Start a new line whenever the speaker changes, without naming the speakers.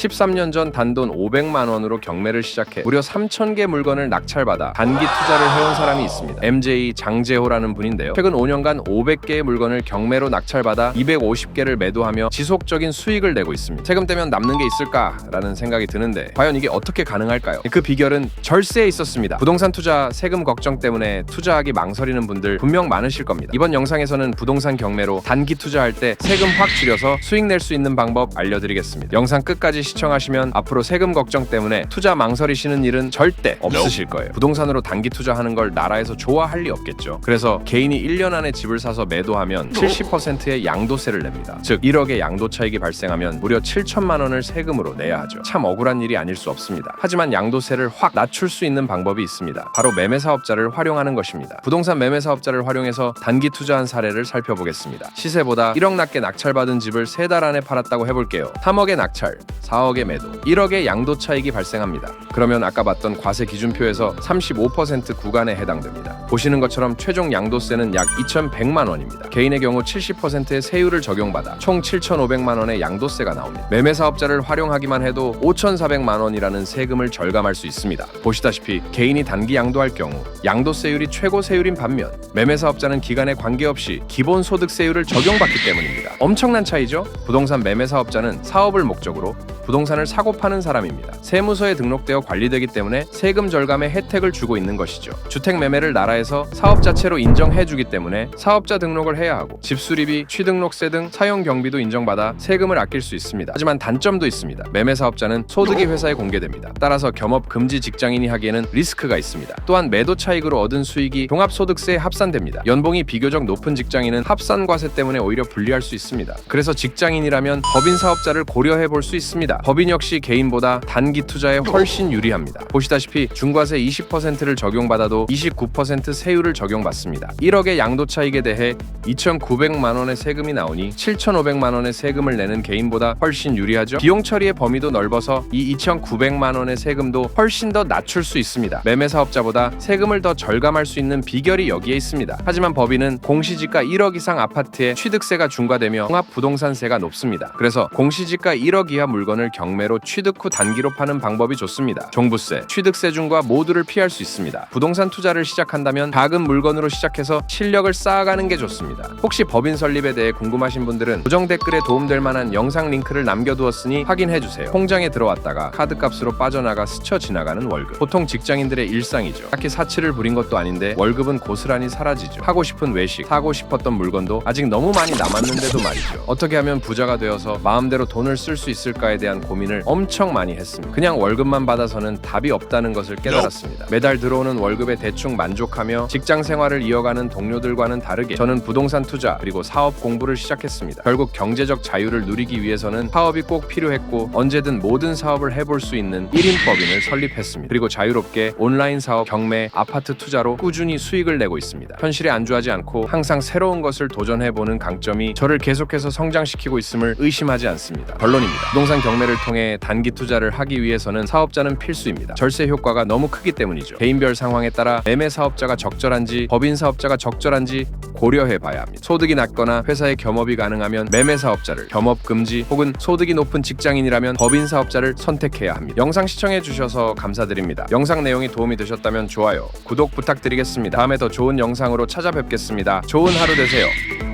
13년 전 단돈 500만 원으로 경매를 시작해 무려 3,000개 물건을 낙찰받아 단기 투자를 해온 사람이 있습니다. MJ 장재호라는 분인데요. 최근 5년간 500개의 물건을 경매로 낙찰받아 250개를 매도하며 지속적인 수익을 내고 있습니다. 세금 떼면 남는 게 있을까라는 생각이 드는데 과연 이게 어떻게 가능할까요? 그 비결은 절세에 있었습니다. 부동산 투자 세금 걱정 때문에 투자하기 망설이는 분들 분명 많으실 겁니다. 이번 영상에서는 부동산 경매로 단기 투자할 때 세금 확 줄여서 수익 낼 수 있는 방법 알려드리겠습니다. 영상 끝까지 시청하시면 앞으로 세금 걱정 때문에 투자 망설이시는 일은 절대 없으실 거예요. 부동산으로 단기 투자하는 걸 나라에서 좋아할 리 없겠죠. 그래서 개인이 1년 안에 집을 사서 매도하면 70%의 양도세를 냅니다. 즉 1억의 양도 차익이 발생하면 무려 7천만 원을 세금으로 내야 하죠. 참 억울한 일이 아닐 수 없습니다. 하지만 양도세를 확 낮출 수 있는 방법이 있습니다. 바로 매매사업자를 활용하는 것입니다. 부동산 매매사업자를 활용해서 단기 투자한 사례를 살펴보겠습니다. 시세보다 1억 낮게 낙찰받은 집을 3달 안에 팔았다고 해볼게요. 3억의 낙찰, 4억의 매도, 1억의 양도 차익이 발생합니다. 그러면 아까 봤던 과세 기준표에서 35% 구간에 해당됩니다. 보시는 것처럼 최종 양도세는 약 2,100만 원입니다. 개인의 경우 70%의 세율을 적용받아 총 7,500만 원의 양도세가 나옵니다. 매매사업자를 활용하기만 해도 5,400만 원이라는 세금을 절감할 수 있습니다. 보시다시피 개인이 단기 양도할 경우 양도세율이 최고 세율인 반면 매매사업자는 기간에 관계없이 기본소득세율을 적용받기 때문입니다. 엄청난 차이죠? 부동산 매매사업자는 사업을 목적으로 부동산을 사고 파는 사람입니다. 세무서에 등록되어 관리되기 때문에 세금 절감의 혜택을 주고 있는 것이죠. 주택 매매를 나라에서 사업 자체로 인정해주기 때문에 사업자 등록을 해야 하고 집수리비, 취등록세 등 사용 경비도 인정받아 세금을 아낄 수 있습니다. 하지만 단점도 있습니다. 매매사업자는 소득이 회사에 공개됩니다. 따라서 겸업 금지 직장인이 하기에는 리스크가 있습니다. 또한 매도 차익으로 얻은 수익이 종합소득세에 합산됩니다. 연봉이 비교적 높은 직장인은 합산과세 때문에 오히려 불리할 수 있습니다. 그래서 직장인이라면 법인 사업자를 고려해 볼 수 있습니다. 법인 역시 개인보다 단기 투자에 훨씬 유리합니다. 보시다시피 중과세 20%를 적용받아도 29% 세율을 적용받습니다. 1억의 양도 차익에 대해 2,900만 원의 세금이 나오니 7,500만 원의 세금을 내는 개인보다 훨씬 유리하죠. 비용 처리의 범위도 넓어서 이 2,900만 원의 세금도 훨씬 더 낮출 수 있습니다. 매매 사업자보다 세금을 더 절감할 수 있는 비결이 여기에 있습니다. 하지만 법인은 공시지가 1억 이상 아파트에 취득세가 중과되며 종합부동산세가 높습니다. 그래서 공시지가 1억 이하 물건을 경매로 취득 후 단기로 파는 방법이 좋습니다. 종부세, 취득세 중과 모두를 피할 수 있습니다. 부동산 투자를 시작한다면 작은 물건으로 시작해서 실력을 쌓아가는 게 좋습니다. 혹시 법인 설립에 대해 궁금하신 분들은 고정 댓글에 도움될 만한 영상 링크를 남겨두었으니 확인해주세요. 통장에 들어왔다가 카드값으로 빠져나가 스쳐 지나가는 월급. 보통 직장인들의 일상이죠. 딱히 사치를 부린 것도 아닌데 월급은 고스란히 사라지죠. 하고 싶은 외식, 사고 싶었던 물건도 아직 너무 많이 남았는데도 말이죠. 어떻게 하면 부자가 되어서 마음대로 돈을 쓸 수 있을까에 대한 고민을 엄청 많이 했습니다. 그냥 월급만 받아서는 답이 없다는 것을 깨달았습니다. 매달 들어오는 월급에 대충 만족하며 직장 생활을 이어가는 동료들과는 다르게 저는 부동산 투자 그리고 사업 공부를 시작했습니다. 결국 경제적 자유를 누리기 위해서는 사업이 꼭 필요했고 언제든 모든 사업을 해볼 수 있는 1인 법인을 설립했습니다. 그리고 자유롭게 온라인 사업, 경매, 아파트 투자로 꾸준히 수익을 내고 있습니다. 현실에 안주하지 않고 항상 새로운 것을 도전해보는 강점이 저를 계속해서 성장시키고 있음을 의심하지 않습니다. 결론입니다. 부동산 경매를 통해 단기 투자를 하기 위해서는 사업자는 필수입니다. 절세 효과가 너무 크기 때문이죠. 개인별 상황에 따라 매매 사업자가 적절한지 법인 사업자가 적절한지 고려해 봐야 합니다. 소득이 낮거나 회사에 겸업이 가능하면 매매 사업자를, 겸업 금지 혹은 소득이 높은 직장인이라면 법인 사업자를 선택해야 합니다. 영상 시청해 주셔서 감사드립니다. 영상 내용이 도움이 되셨다면 좋아요, 구독 부탁드리겠습니다. 다음에 더 좋은 영상으로 찾아뵙겠습니다. 좋은 하루 되세요.